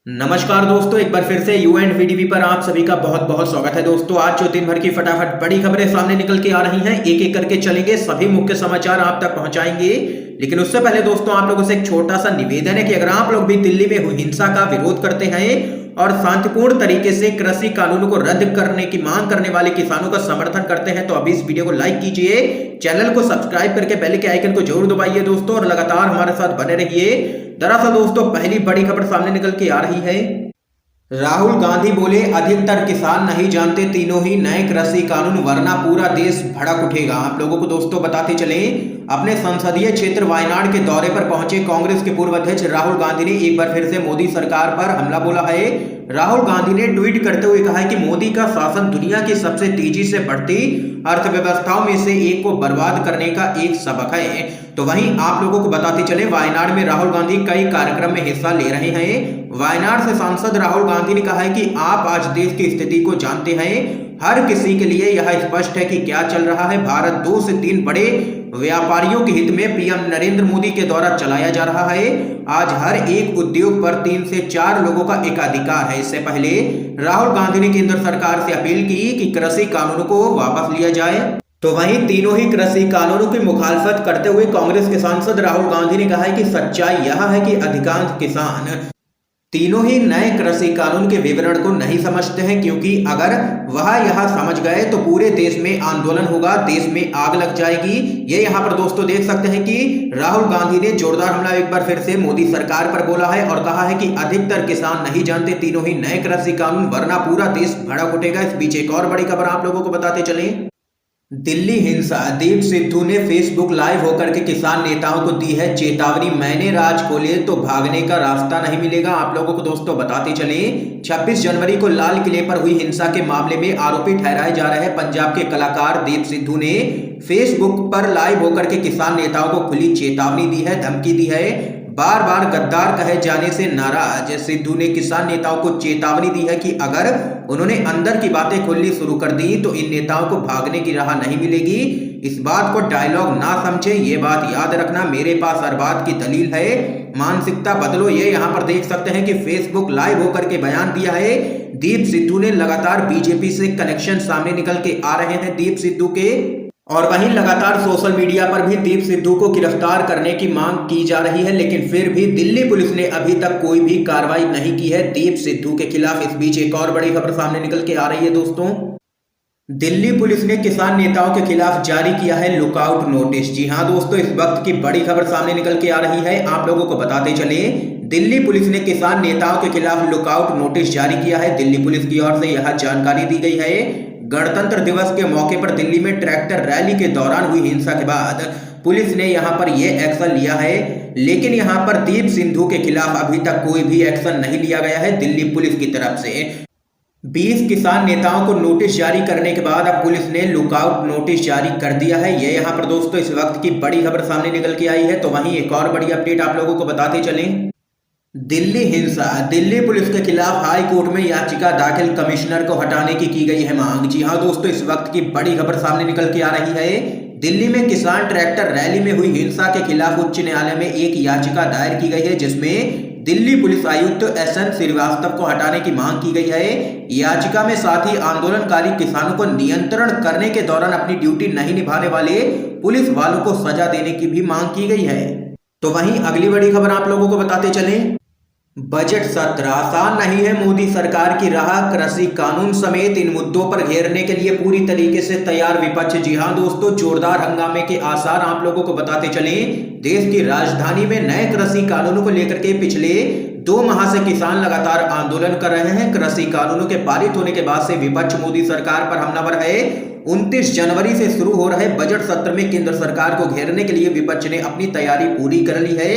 नमस्कार दोस्तों, एक बार फिर से यू एंड वीडीवी पर आप सभी का बहुत बहुत स्वागत है। दोस्तों, आज जो दिन भर की फटाफट बड़ी खबरें सामने निकल के आ रही हैं, एक एक करके चलेंगे, सभी मुख्य समाचार आप तक पहुंचाएंगे। लेकिन उससे पहले दोस्तों, आप लोगों से एक छोटा सा निवेदन है कि अगर आप लोग भी दिल्ली में हुई हिंसा का विरोध करते हैं और शांतिपूर्ण तरीके से कृषि कानूनों को रद्द करने की मांग करने वाले किसानों का समर्थन करते हैं, तो अभी इस वीडियो को लाइक कीजिए, चैनल को सब्सक्राइब करके बेल के आइकन को जरूर दबाइए दोस्तों, और लगातार हमारे साथ बने रहिए। दरअसल दोस्तों, पहली बड़ी खबर सामने निकल के आ रही है। राहुल गांधी बोले, अधिकतर किसान नहीं जानते तीनों ही नए कृषि कानून, वरना पूरा देश भड़क उठेगा। आप लोगों को दोस्तों बताते चलें, अपने संसदीय क्षेत्र वायनाड के दौरे पर पहुंचे कांग्रेस के पूर्व अध्यक्ष राहुल गांधी ने एक बार फिर से मोदी सरकार पर हमला बोला है। राहुल गांधी ने ट्वीट करते हुए कहा है कि मोदी का शासन दुनिया की सबसे तेजी से बढ़ती अर्थव्यवस्थाओं में से एक को बर्बाद करने का एक सबक है। तो वहीं आप लोगों को बताते चले, वायनाड में राहुल गांधी कई कार्यक्रम में हिस्सा ले रहे हैं। वायनाड से सांसद राहुल गांधी ने कहा है कि आप आज देश की स्थिति को जानते हैं, हर किसी के लिए यह स्पष्ट है कि क्या चल रहा है। भारत 2 से 3 बड़े व्यापारियों के हित में पीएम नरेंद्र मोदी के द्वारा चलाया जा रहा है। आज हर एक उद्योग पर 3 से 4 लोगों का एकाधिकार है। इससे पहले राहुल गांधी ने केंद्र सरकार से अपील की कि कृषि कानूनों को वापस लिया जाए। तो वहीं तीनों ही कृषि कानूनों की मुखालफत करते हुए कांग्रेस के सांसद राहुल गांधी ने कहा है कि सच्चाई यह है कि अधिकांश किसान तीनों ही नए कृषि कानून के विवरण को नहीं समझते हैं, क्योंकि अगर वह यह समझ गए तो पूरे देश में आंदोलन होगा, देश में आग लग जाएगी। ये यहाँ पर दोस्तों देख सकते हैं कि राहुल गांधी ने जोरदार हमला एक बार फिर से मोदी सरकार पर बोला है और कहा है कि अधिकतर किसान नहीं जानते तीनों ही नए कृषि कानून, वरना पूरा देश भड़क उठेगा। इस बीच एक और बड़ी खबर आप लोगों को बताते चलें। दिल्ली हिंसा, दीप सिद्धू ने फेसबुक लाइव होकर के किसान नेताओं को दी है चेतावनी, मैंने राज खोले तो भागने का रास्ता नहीं मिलेगा। आप लोगों को दोस्तों बताते चलें, 26 जनवरी को लाल किले पर हुई हिंसा के मामले में आरोपी ठहराए जा रहे पंजाब के कलाकार दीप सिद्धू ने फेसबुक पर लाइव होकर के किसान नेताओं को खुली चेतावनी दी है, धमकी दी है। बार बार गद्दार कहे जाने से नाराज सिद्धू ने किसान नेताओं को चेतावनी दी है कि अगर उन्होंने अंदर की बातें खोलनी शुरू कर दी तो इन नेताओं को भागने की राह नहीं मिलेगी। इस बात को डायलॉग ना समझे, ये बात याद रखना, मेरे पास हर बात की दलील है, मानसिकता बदलो। ये यहाँ पर देख सकते हैं कि फेसबुक लाइव होकर के बयान दिया है दीप सिद्धू ने। लगातार बीजेपी से कनेक्शन सामने निकल के आ रहे हैं दीप सिद्धू के, और वहीं लगातार सोशल मीडिया पर भी दीप सिद्धू को गिरफ्तार करने की मांग की जा रही है, लेकिन फिर भी दिल्ली पुलिस ने अभी तक कोई भी कार्रवाई नहीं की है दीप सिद्धू के खिलाफ। इस बीच एक और बड़ी खबर सामने निकल के आ रही है दोस्तों, दिल्ली पुलिस ने किसान नेताओं के खिलाफ जारी किया है लुकआउट नोटिस। जी हां दोस्तों, इस वक्त की बड़ी खबर सामने निकल के आ रही है, आप लोगों को बताते चले, दिल्ली पुलिस ने किसान नेताओं के खिलाफ लुकआउट नोटिस जारी किया है। दिल्ली पुलिस की ओर से यह जानकारी दी गई है। गणतंत्र दिवस के मौके पर दिल्ली में ट्रैक्टर रैली के दौरान हुई हिंसा के बाद पुलिस ने यहां पर यह एक्शन लिया है, लेकिन यहां पर दीप सिद्धू के खिलाफ अभी तक कोई भी एक्शन नहीं लिया गया है दिल्ली पुलिस की तरफ से। 20 किसान नेताओं को नोटिस जारी करने के बाद अब पुलिस ने लुकआउट नोटिस जारी कर दिया है। ये यहाँ पर दोस्तों इस वक्त की बड़ी खबर सामने निकल के आई है। तो वहीं एक और बड़ी अपडेट आप लोगों को बताते चलें, दिल्ली हिंसा, दिल्ली पुलिस के खिलाफ हाई कोर्ट में याचिका दाखिल, कमिश्नर को हटाने की गई है मांग। जी हां दोस्तों, इस वक्त की बड़ी खबर सामने निकल के आ रही है, दिल्ली में किसान ट्रैक्टर रैली में हुई हिंसा के खिलाफ उच्च न्यायालय में एक याचिका दायर की गई है, जिसमें दिल्ली पुलिस आयुक्त SN श्रीवास्तव को हटाने की मांग की गई है। याचिका में साथ ही आंदोलनकारी किसानों को नियंत्रण करने के दौरान अपनी ड्यूटी नहीं निभाने वाले पुलिस वालों को सजा देने की भी मांग की गई है। तो वहीं अगली बड़ी खबर आप लोगों को बताते चलें, बजट सत्र आसान नहीं है मोदी सरकार की राह, कृषि कानून समेत इन मुद्दों पर घेरने के लिए पूरी तरीके से तैयार विपक्ष। जी हां दोस्तों, जोरदार हंगामे के आसार आप लोगों को बताते चलें। देश की राजधानी में नए कृषि कानूनों को लेकर के पिछले 2 माह से किसान लगातार आंदोलन कर रहे हैं। कृषि कानूनों के पारित होने के बाद से विपक्ष मोदी सरकार पर हमलावर है। 29 जनवरी से शुरू हो रहे बजट सत्र में केंद्र सरकार को घेरने के लिए विपक्ष ने अपनी तैयारी पूरी कर ली है।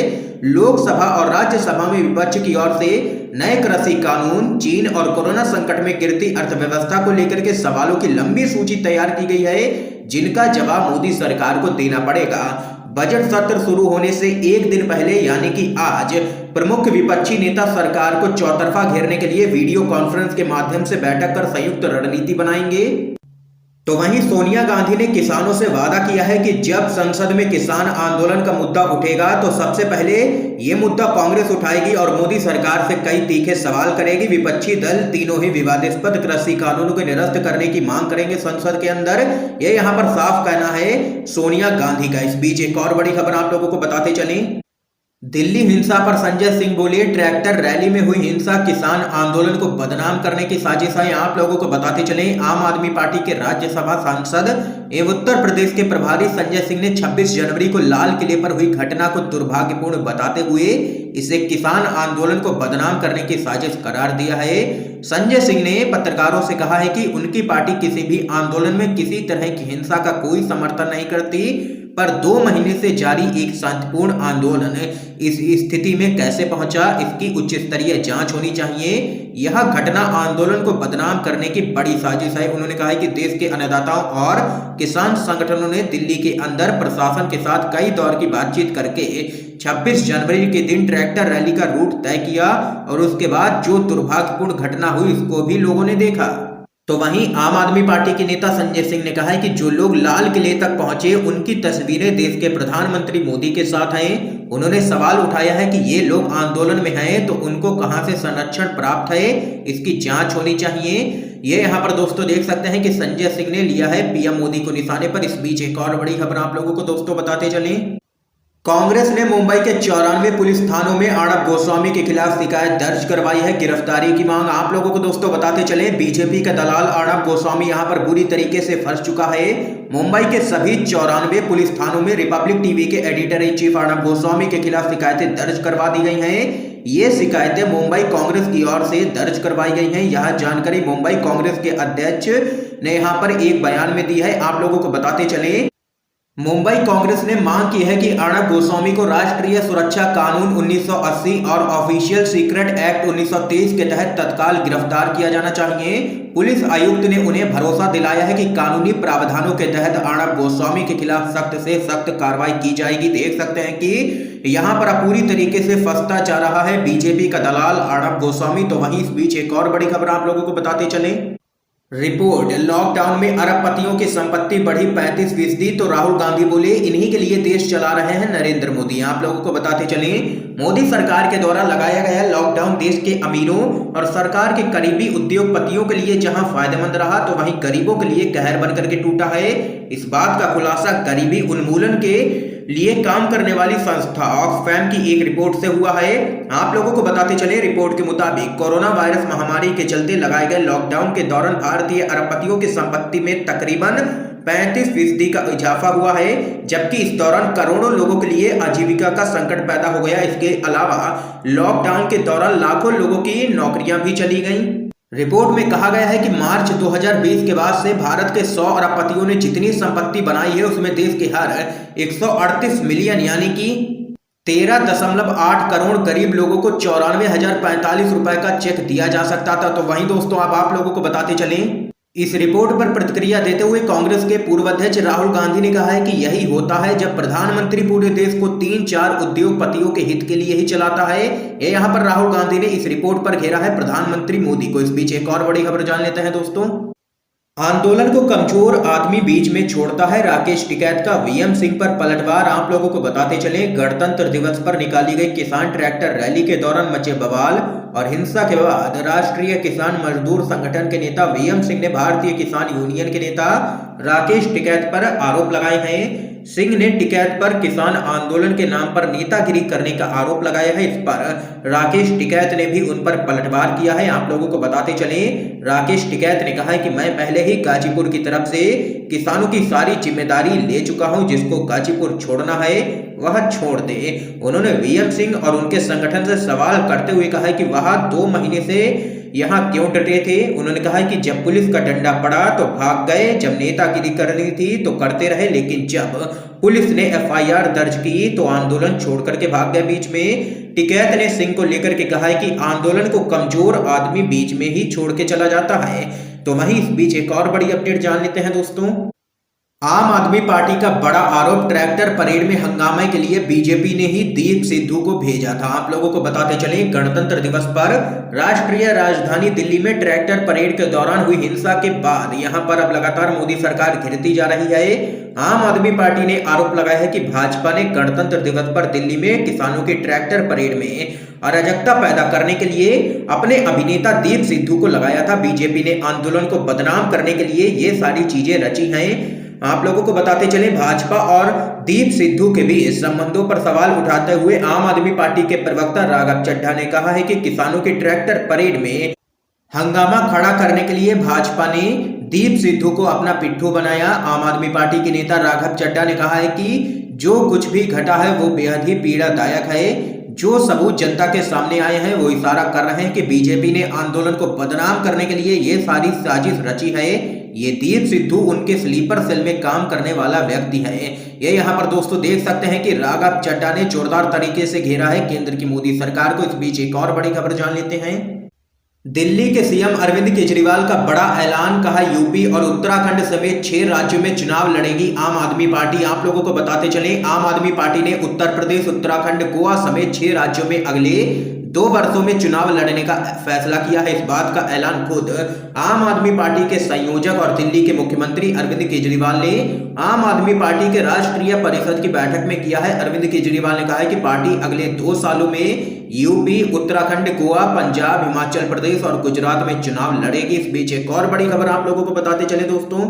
लोकसभा और राज्यसभा में विपक्ष की ओर से नए कृषि कानून, चीन और कोरोना संकट में गिरती अर्थव्यवस्था को लेकर के सवालों की लंबी सूची तैयार की गई है, जिनका जवाब मोदी सरकार को देना पड़ेगा। बजट सत्र शुरू होने से एक दिन पहले यानी कि आज प्रमुख विपक्षी नेता सरकार को चौतरफा घेरने के लिए वीडियो कॉन्फ्रेंस के माध्यम से बैठक कर संयुक्त रणनीति बनाएंगे। तो वहीं सोनिया गांधी ने किसानों से वादा किया है कि जब संसद में किसान आंदोलन का मुद्दा उठेगा तो सबसे पहले ये मुद्दा कांग्रेस उठाएगी और मोदी सरकार से कई तीखे सवाल करेगी। विपक्षी दल तीनों ही विवादास्पद कृषि कानूनों को निरस्त करने की मांग करेंगे संसद के अंदर, ये यहाँ पर साफ कहना है सोनिया गांधी का। इस बीच एक और बड़ी खबर आप लोगों को बताते चलें। दिल्ली हिंसा पर संजय सिंह बोले, ट्रैक्टर रैली में हुई हिंसा किसान आंदोलन को बदनाम करने की साजिश है। आप लोगों को बताते चलें, आम आदमी पार्टी के राज्यसभा सांसद एवं उत्तर प्रदेश के प्रभारी संजय सिंह ने 26 जनवरी को लाल किले पर हुई घटना को दुर्भाग्यपूर्ण बताते हुए इसे किसान आंदोलन को बदनाम करने की साजिश करार दिया है। संजय सिंह ने पत्रकारों से कहा है कि उनकी पार्टी किसी भी आंदोलन में किसी तरह की हिंसा का कोई समर्थन नहीं करती, पर 2 महीने से जारी एक शांतिपूर्ण आंदोलन इस स्थिति में कैसे पहुंचा, इसकी उच्च स्तरीय जांच होनी चाहिए। यह घटना आंदोलन को बदनाम करने की बड़ी साजिश है। उन्होंने कहा है कि देश के अन्नदाताओं और किसान संगठनों ने दिल्ली के अंदर प्रशासन के साथ कई दौर की बातचीत करके 26 जनवरी के दिन ट्रैक्टर रैली का रूट तय किया और उसके बाद जो दुर्भाग्यपूर्ण घटना हुई उसको भी लोगों ने देखा। तो वहीं आम आदमी पार्टी के नेता संजय सिंह ने कहा है कि जो लोग लाल किले तक पहुंचे उनकी तस्वीरें देश के प्रधानमंत्री मोदी के साथ हैं। उन्होंने सवाल उठाया है कि ये लोग आंदोलन में हैं तो उनको कहां से संरक्षण प्राप्त है, इसकी जांच होनी चाहिए। ये यहां पर दोस्तों देख सकते हैं कि संजय सिंह ने लिया है पीएम मोदी को निशाने पर। इस बीच एक और बड़ी खबर आप लोगों को दोस्तों बताते चलें। कांग्रेस ने मुंबई के 94 पुलिस थानों में अर्णब गोस्वामी के खिलाफ शिकायत दर्ज करवाई है। गिरफ्तारी की मांग आप लोगों को दोस्तों बताते चले। बीजेपी का दलाल अर्णब गोस्वामी यहां पर बुरी तरीके से फंस चुका है। मुंबई के सभी 94 पुलिस थानों में रिपब्लिक टीवी के editor in chief Arnab Goswami के खिलाफ शिकायतें दर्ज करवा दी गई हैं। ये शिकायतें मुंबई कांग्रेस की ओर से दर्ज करवाई गई हैं। यह जानकारी मुंबई कांग्रेस के अध्यक्ष ने यहां पर एक बयान में दी है। आप लोगों को बताते चले, मुंबई कांग्रेस ने मांग की है कि अर्णब गोस्वामी को राष्ट्रीय सुरक्षा कानून 1980 और ऑफिशियल सीक्रेट एक्ट 1923 के तहत तत्काल गिरफ्तार किया जाना चाहिए। पुलिस आयुक्त ने उन्हें भरोसा दिलाया है कि कानूनी प्रावधानों के तहत अर्णब गोस्वामी के खिलाफ सख्त से सख्त कार्रवाई की जाएगी। देख सकते हैं कि यहां पर पूरी तरीके से फंसता जा रहा है बीजेपी का दलाल अर्णब गोस्वामी। तो वहीं इस बीच एक और बड़ी खबर आप लोगों को बताते चले। रिपोर्ट, लॉकडाउन में अरबपतियों की संपत्ति बढ़ी 35%। तो राहुल गांधी बोले, इन्हीं के लिए देश चला रहे हैं नरेंद्र मोदी। आप लोगों को बताते चले, मोदी सरकार के द्वारा लगाया गया लॉकडाउन देश के अमीरों और सरकार के करीबी उद्योगपतियों के लिए जहां फायदेमंद रहा तो वहीं गरीबों के लिए कहर बनकर के टूटा है। इस बात का खुलासा गरीबी उन्मूलन के लिए काम करने वाली संस्था ऑक्सफैम की एक रिपोर्ट से हुआ है। आप लोगों को बताते चले, रिपोर्ट के मुताबिक कोरोना वायरस महामारी के चलते लगाए गए लॉकडाउन के दौरान भारतीय अरबपतियों की संपत्ति में तकरीबन 35% का इजाफा हुआ है, जबकि इस दौरान करोड़ों लोगों के लिए आजीविका का संकट पैदा हो गया। इसके अलावा लॉकडाउन के दौरान लाखों लोगों की नौकरियां भी चली गईं। रिपोर्ट में कहा गया है कि मार्च 2020 के बाद से भारत के 100 अरबपतियों ने जितनी संपत्ति बनाई है उसमें देश के हर 138 मिलियन यानी कि 13.8 करोड़ गरीब लोगों को 94,045 रुपए का चेक दिया जा सकता था। तो वहीं दोस्तों अब आप लोगों को बताते चलें, इस रिपोर्ट पर प्रतिक्रिया देते हुए कांग्रेस के पूर्व अध्यक्ष राहुल गांधी ने कहा है कि यही होता है जब प्रधानमंत्री पूरे देश को 3-4 उद्योगपतियों के हित के लिए ही चलाता है। ये यहाँ पर राहुल गांधी ने इस रिपोर्ट पर घेरा है प्रधानमंत्री मोदी को। इस बीच एक और बड़ी खबर जान लेते हैं दोस्तों। आंदोलन को कमजोर आदमी बीच में छोड़ता है, राकेश टिकैत का वीएम सिंह पर पलटवार। आप लोगों को बताते चले, गणतंत्र दिवस पर निकाली गई किसान ट्रैक्टर रैली के दौरान मचे बवाल और हिंसा के बाद राष्ट्रीय किसान मजदूर संगठन के नेता वीएम सिंह ने भारतीय किसान यूनियन के नेता राकेश टिकैत पर आरोप लगाए हैं। सिंह ने टिकैत पर किसान आंदोलन के नाम पर नेतागिरी करने का आरोप लगाया है। इस पर राकेश टिकैत ने भी उन पर पलटवार किया है। आप लोगों को बताते चले, राकेश टिकैत ने कहा है कि मैं पहले ही गाजीपुर की तरफ से किसानों की सारी जिम्मेदारी ले चुका हूं, जिसको गाजीपुर छोड़ना है वह छोड़ दे। उन्होंने वीएम सिंह और उनके संगठन से सवाल करते हुए कहा कि वह 2 महीने से यहाँ क्यों डटे थे। उन्होंने कहा कि जब पुलिस का डंडा पड़ा तो भाग गए, जब नेतागिरी करनी थी तो करते रहे, लेकिन जब पुलिस ने एफआईआर दर्ज की तो आंदोलन छोड़ करके भाग गए बीच में। टिकैत ने सिंह को लेकर के कहा है कि आंदोलन को कमजोर आदमी बीच में ही छोड़ के चला जाता है। तो वहीं इस बीच एक और बड़ी अपडेट जान लेते हैं दोस्तों। आम आदमी पार्टी का बड़ा आरोप, ट्रैक्टर परेड में हंगामे के लिए बीजेपी ने ही दीप सिद्धू को भेजा था। आप लोगों को बताते चले, गणतंत्र दिवस पर राष्ट्रीय राजधानी दिल्ली में ट्रैक्टर परेड के दौरान हुई हिंसा के बाद यहां पर अब लगातार मोदी सरकार घिरती जा रही है। आम आदमी पार्टी ने आरोप लगाया है कि भाजपा ने गणतंत्र दिवस पर दिल्ली में किसानों के ट्रैक्टर परेड में अराजकता पैदा करने के लिए अपने अभिनेता दीप सिद्धू को लगाया था। बीजेपी ने आंदोलन को बदनाम करने के लिए ये सारी चीजें रची हैं। आप लोगों को बताते चले, भाजपा और दीप सिद्धू के बीच संबंधों पर सवाल उठाते हुए आम आदमी पार्टी के प्रवक्ता राघव चड्ढा ने कहा है कि किसानों के ट्रैक्टर परेड में हंगामा खड़ा करने के लिए भाजपा ने दीप सिद्धू को अपना पिट्ठू बनाया। आम आदमी पार्टी के नेता राघव चड्ढा ने कहा है कि जो कुछ भी घटा है वो बेहद ही पीड़ादायक है। जो सबूत जनता के सामने आए हैं वो इशारा कर रहे हैं कि बीजेपी ने आंदोलन को बदनाम करने के लिए ये सारी साजिश रची है। ये दीप सिद्धू उनके स्लीपर सेल में काम करने वाला व्यक्ति है। ये यहाँ पर दोस्तों देख सकते हैं कि राघव चड्ढा ने जोरदार तरीके से घेरा है केंद्र की मोदी सरकार को। इस बीच एक और बड़ी खबर जान लेते हैं। दिल्ली के सीएम अरविंद केजरीवाल का बड़ा ऐलान, कहा यूपी और उत्तराखंड समेत 6 राज्यों में चुनाव लड़ेगी आम आदमी पार्टी। आप लोगों को बताते चले, आम आदमी पार्टी ने उत्तर प्रदेश, उत्तराखंड, गोवा समेत 6 राज्यों में अगले 2 वर्षों में चुनाव लड़ने का फैसला किया है। इस बात का ऐलान खुद आम आदमी पार्टी के संयोजक और दिल्ली के मुख्यमंत्री अरविंद केजरीवाल ने आम आदमी पार्टी के राष्ट्रीय परिषद की बैठक में किया है। अरविंद केजरीवाल ने कहा है कि पार्टी अगले 2 सालों में यूपी, उत्तराखंड, गोवा, पंजाब, हिमाचल प्रदेश और गुजरात में चुनाव लड़ेगी। इस बीच एक और बड़ी खबर आप लोगों को बताते चले दोस्तों,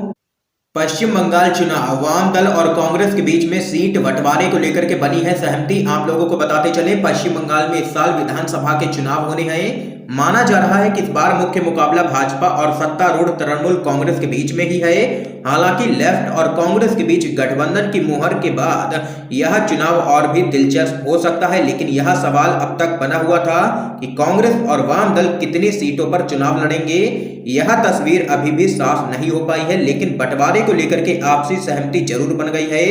पश्चिम बंगाल चुनाव, वाम दल और कांग्रेस के बीच में सीट बंटवारे को लेकर के बनी है सहमति। आप लोगों को बताते चले, पश्चिम बंगाल में इस साल विधानसभा के चुनाव होने हैं। माना जा रहा है कि इस बार मुख्य मुकाबला भाजपा और सत्तारूढ़ तृणमूल कांग्रेस के बीच में ही है। हालांकि लेफ्ट और कांग्रेस के बीच गठबंधन की मुहर के बाद यह चुनाव और भी दिलचस्प हो सकता है। लेकिन यह सवाल अब तक बना हुआ था कि कांग्रेस और वाम दल कितनी सीटों पर चुनाव लड़ेंगे। यह तस्वीर अभी भी साफ नहीं हो पाई है, लेकिन बंटवारे को लेकर के आपसी सहमति जरूर बन गई है।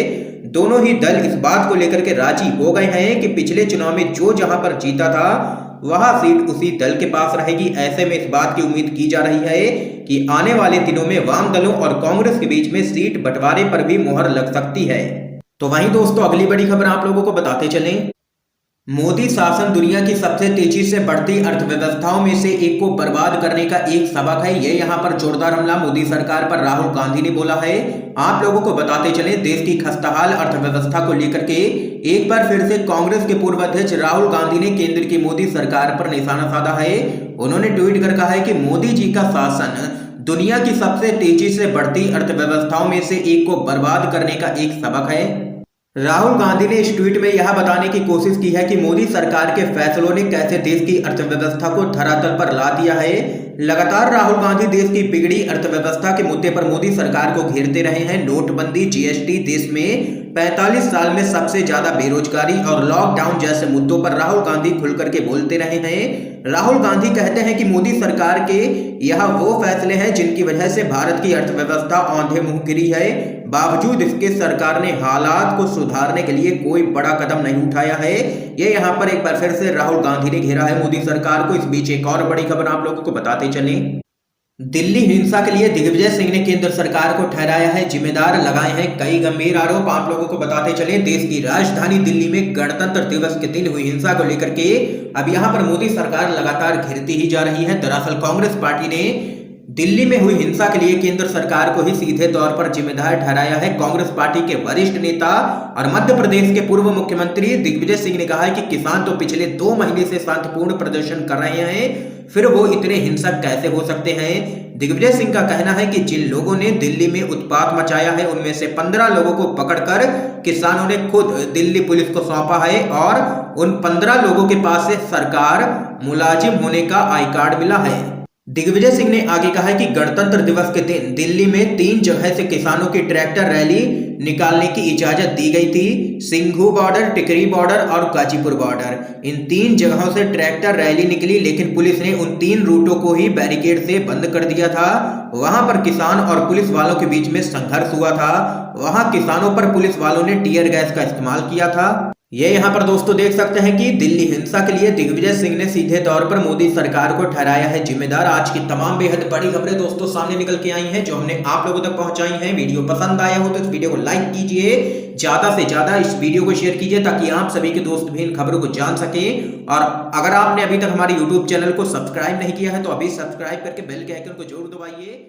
दोनों ही दल इस बात को लेकर के राजी हो गए हैं कि पिछले चुनाव में जो जहां पर जीता था वह सीट उसी दल के पास रहेगी। ऐसे में इस बात की उम्मीद की जा रही है कि आने वाले दिनों में वाम दलों और कांग्रेस के बीच में सीट बंटवारे पर भी मुहर लग सकती है। तो वहीं दोस्तों अगली बड़ी खबर आप लोगों को बताते चलें, मोदी शासन दुनिया की सबसे तेजी से बढ़ती अर्थव्यवस्थाओं में से एक को बर्बाद करने का एक सबक है। ये यहाँ पर जोरदार हमला मोदी सरकार पर राहुल गांधी ने बोला है। आप लोगों को बताते चले, देश की खस्ताहाल अर्थव्यवस्था को लेकर के एक बार फिर से कांग्रेस के पूर्व अध्यक्ष राहुल गांधी ने केंद्र की मोदी सरकार पर निशाना साधा है। उन्होंने ट्वीट कर कहा है कि मोदी जी का शासन दुनिया की सबसे तेजी से बढ़ती अर्थव्यवस्थाओं में से एक को बर्बाद करने का एक सबक है। राहुल गांधी ने इस ट्वीट में यह बताने की कोशिश की है कि मोदी सरकार के फैसलों ने कैसे देश की अर्थव्यवस्था को धरातल पर ला दिया है। लगातार राहुल गांधी देश की बिगड़ी अर्थव्यवस्था के मुद्दे पर मोदी सरकार को घेरते रहे हैं। नोटबंदी, जीएसटी, देश में 45 साल में सबसे ज्यादा बेरोजगारी और लॉकडाउन जैसे मुद्दों पर राहुल गांधी खुलकर के बोलते रहे हैं। राहुल गांधी कहते हैं कि मोदी सरकार के यह वो फैसले हैं जिनकी वजह से भारत की अर्थव्यवस्था औंधे मुंह गिरी है। बावजूद इसके सरकार ने हालात को सुधारने के लिए कोई बड़ा कदम नहीं उठाया है। ये यहाँ पर एक बार फिर से राहुल गांधी ने घेरा है मोदी सरकार को। इस बीच एक और बड़ी खबर आप लोगों को बताते चलें, दिल्ली हिंसा के लिए दिग्विजय सिंह ने केंद्र सरकार को ठहराया है जिम्मेदार, लगाए हैं कई गंभीर आरोप। आप लोगों को बताते चले, देश की राजधानी दिल्ली में गणतंत्र दिवस के दिन हुई हिंसा को लेकर के अब यहां पर मोदी सरकार लगातार घिरती ही जा रही है। दरअसल कांग्रेस पार्टी ने दिल्ली में हुई हिंसा के लिए केंद्र सरकार को ही सीधे तौर पर जिम्मेदार ठहराया है। कांग्रेस पार्टी के वरिष्ठ नेता और मध्य प्रदेश के पूर्व मुख्यमंत्री दिग्विजय सिंह ने कहा है कि किसान तो पिछले 2 महीने से शांतिपूर्ण प्रदर्शन कर रहे हैं, फिर वो इतने हिंसक कैसे हो सकते हैं। दिग्विजय सिंह का कहना है कि जिन लोगों ने दिल्ली में उत्पात मचाया है उनमें से 15 लोगों को पकड़कर किसानों ने खुद दिल्ली पुलिस को सौंपा है और उन 15 लोगों के पास से सरकार मुलाजिम होने का आई कार्ड मिला है। दिग्विजय सिंह ने आगे कहा कि गणतंत्र दिवस के दिन दिल्ली में 3 जगह से किसानों की ट्रैक्टर रैली निकालने की इजाजत दी गई थी। सिंघू बॉर्डर, टिकरी बॉर्डर और गाजीपुर बॉर्डर, इन 3 जगहों से ट्रैक्टर रैली निकली, लेकिन पुलिस ने उन 3 रूटों को ही बैरिकेड से बंद कर दिया था। वहां पर किसान और पुलिस वालों के बीच में संघर्ष हुआ था। वहां किसानों पर पुलिस वालों ने टीयर गैस का इस्तेमाल किया था। ये यहाँ पर दोस्तों देख सकते हैं कि दिल्ली हिंसा के लिए दिग्विजय सिंह ने सीधे तौर पर मोदी सरकार को ठहराया है जिम्मेदार। आज की तमाम बेहद बड़ी खबरें दोस्तों सामने निकल के आई हैं जो हमने आप लोगों तक पहुंचाई हैं। वीडियो पसंद आया हो तो इस वीडियो को लाइक कीजिए, ज्यादा से ज्यादा इस वीडियो को शेयर कीजिए ताकि आप सभी के दोस्त भी इन खबरों को जान सके। और अगर आपने अभी तक हमारे यूट्यूब चैनल को सब्सक्राइब नहीं किया है तो अभी सब्सक्राइब करके बेल के आइकन को जरूर दबाइए।